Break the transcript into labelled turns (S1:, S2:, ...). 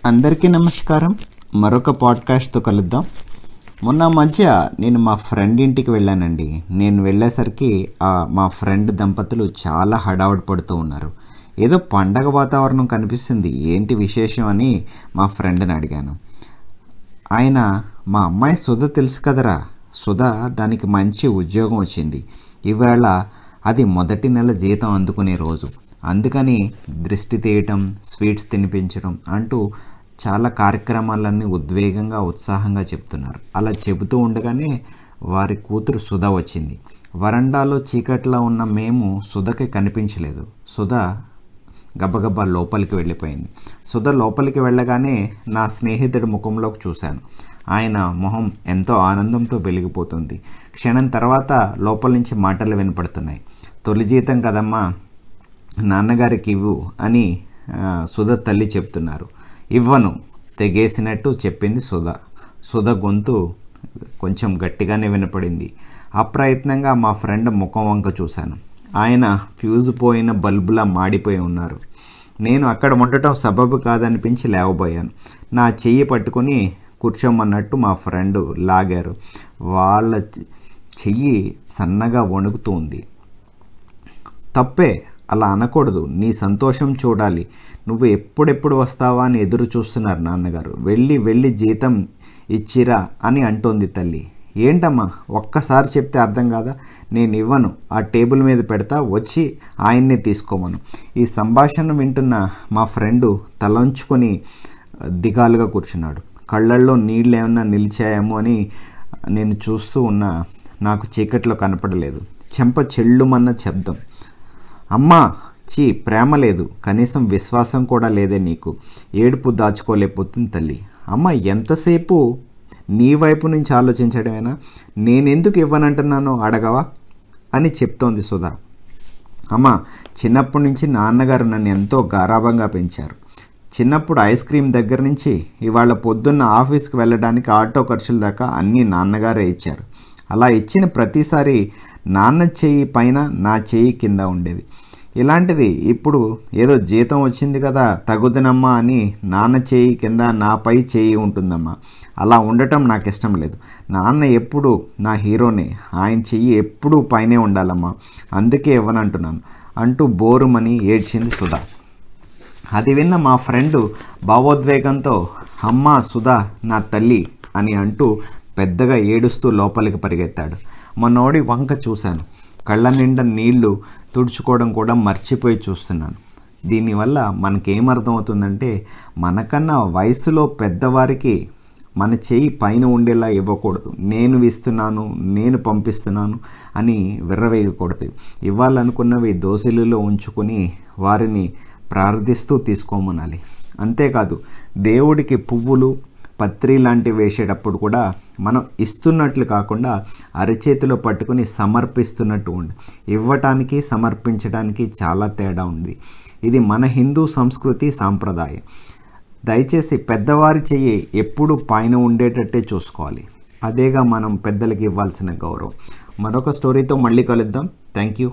S1: అందరికీ నమస్కారం. మరొక పాడ్కాస్ట్తో కలుద్దాం. మొన్న మధ్య నేను మా ఫ్రెండ్ ఇంటికి వెళ్ళానండి. నేను వెళ్ళేసరికి మా ఫ్రెండ్ దంపతులు చాలా హడావుడి పడుతూ ఉన్నారు. ఏదో పండగ వాతావరణం కనిపిస్తుంది, ఏంటి విశేషం అని మా ఫ్రెండ్ని అడిగాను. ఆయన, మా అమ్మాయి సుధ తెలుసు కదరా, సుధ దానికి మంచి ఉద్యోగం వచ్చింది, ఈవేళ అది మొదటి నెల జీతం అందుకునే రోజు, అందుకని దృష్టి తీయటం, స్వీట్స్ తినిపించడం అంటూ చాలా కార్యక్రమాలన్నీ ఉద్వేగంగా ఉత్సాహంగా చెప్తున్నారు. అలా చెబుతూ ఉండగానే వారి కూతురు సుధ వచ్చింది. వరండాలో చీకట్లో ఉన్న మేము సుధకి కనిపించలేదు. సుధ గబగబా లోపలికి వెళ్ళిపోయింది. సుధ లోపలికి వెళ్ళగానే నా స్నేహితుడి ముఖంలోకి చూశాను. ఆయన మొహం ఎంతో ఆనందంతో వెలిగిపోతుంది. క్షణం తర్వాత లోపల నుంచి మాటలు వినపడుతున్నాయి. తొలి జీతం కదమ్మా, నాన్నగారికి ఇవ్వు అని సుధ తల్లి చెప్తున్నారు. ఇవ్వను, తెగేసినట్టు చెప్పింది సుధ. సుధ గొంతు కొంచెం గట్టిగానే వినపడింది. అప్రయత్నంగా మా ఫ్రెండ్ ముఖం వంక చూశాను. ఆయన ఫ్యూజ్ పోయిన బల్బులా మాడిపోయి ఉన్నారు. నేను అక్కడ ఉండటం సబబు కాదనిపించి లేవబోయాను. నా చెయ్యి పట్టుకొని కూర్చోమన్నట్టు మా ఫ్రెండ్ లాగారు. వాళ్ళ చెయ్యి సన్నగా వణుకుతూ ఉంది. తప్పే, అలా అనకూడదు, నీ సంతోషం చూడాలి, నువ్వు ఎప్పుడెప్పుడు వస్తావా అని ఎదురు చూస్తున్నారు నాన్నగారు, వెళ్ళి జీతం ఇచ్చిరా అని అంటోంది తల్లి. ఏంటమ్మా, ఒక్కసారి చెప్తే అర్థం కాదా? నేను ఇవ్వను, ఆ టేబుల్ మీద పెడతా, వచ్చి ఆయన్నే తీసుకోమను. ఈ సంభాషణ వింటున్న మా ఫ్రెండు తలంచుకొని దిగాలుగా కూర్చున్నాడు. కళ్ళల్లో నీళ్ళు ఏమన్నా నిలిచాయేమో అని నేను చూస్తూ ఉన్నా నాకు చీకట్లో కనపడలేదు. చెంప చెల్లుమన్న శబ్దం. అమ్మా, ప్రేమ లేదు, కనీసం విశ్వాసం కూడా లేదే నీకు, ఏడుపు దాచుకోలేకపోతుంది తల్లి. అమ్మ, ఎంతసేపు నీ వైపు నుంచి ఆలోచించడమేనా? నేనెందుకు ఇవ్వనంటున్నానో అడగవా అని చెప్తోంది సుధా. అమ్మ, చిన్నప్పటి నుంచి నాన్నగారు నన్ను ఎంతో గారాబంగా పెంచారు. చిన్నప్పుడు ఐస్ క్రీమ్ దగ్గర నుంచి ఇవాళ పొద్దున్న ఆఫీస్కి వెళ్ళడానికి ఆటో ఖర్చుల దాకా అన్నీ నాన్నగారే ఇచ్చారు. అలా ఇచ్చిన ప్రతిసారి నాన్న చెయ్యి పైన, నా చెయ్యి కింద ఉండేది. ఇలాంటిది ఇప్పుడు ఏదో జీతం వచ్చింది కదా తగుదనమ్మా అని నాన్న చెయ్యి కింద, నాపై చెయ్యి ఉంటుందమ్మా. అలా ఉండటం నాకు ఇష్టం లేదు. నాన్న ఎప్పుడు నా హీరోనే, ఆయన చెయ్యి ఎప్పుడూ పైనే ఉండాలమ్మా, అందుకే ఇవ్వనంటున్నాను అంటూ బోరుమని ఏడ్చింది సుధా. అది విన్న మా ఫ్రెండు భావోద్వేగంతో, అమ్మా సుధా, నా తల్లి అని అంటూ పెద్దగా ఏడుస్తూ లోపలికి పరిగెత్తాడు. మనోడి వంక చూశాను. కళ్ళ నిండా నీళ్లు తుడుచుకోవడం కూడా మర్చిపోయి చూస్తున్నాను. దీనివల్ల మనకేమర్థమవుతుందంటే, మనకన్నా వయసులో పెద్దవారికి మన చెయ్యి పైన ఉండేలా ఇవ్వకూడదు. నేను ఇస్తున్నాను, నేను పంపిస్తున్నాను అని విర్రవేయకూడదు. ఇవ్వాలనుకున్నవి దోసిలిలో ఉంచుకొని వారిని ప్రార్థిస్తూ తీసుకోమనాలి. అంతేకాదు, దేవుడికి పువ్వులు, పత్రి లాంటివి వేసేటప్పుడు కూడా మనం ఇస్తున్నట్లు కాకుండా అరచేతిలో పట్టుకుని సమర్పిస్తున్నట్టు ఉంది. ఇవ్వటానికి సమర్పించడానికి చాలా తేడా ఉంది. ఇది మన హిందూ సంస్కృతి సాంప్రదాయం. దయచేసి పెద్దవారి చెయ్యి ఎప్పుడూ పైన ఉండేటట్టే చూసుకోవాలి. అదేగా మనం పెద్దలకి ఇవ్వాల్సిన గౌరవం. మరొక స్టోరీతో మళ్ళీ కలుద్దాం. Thank you.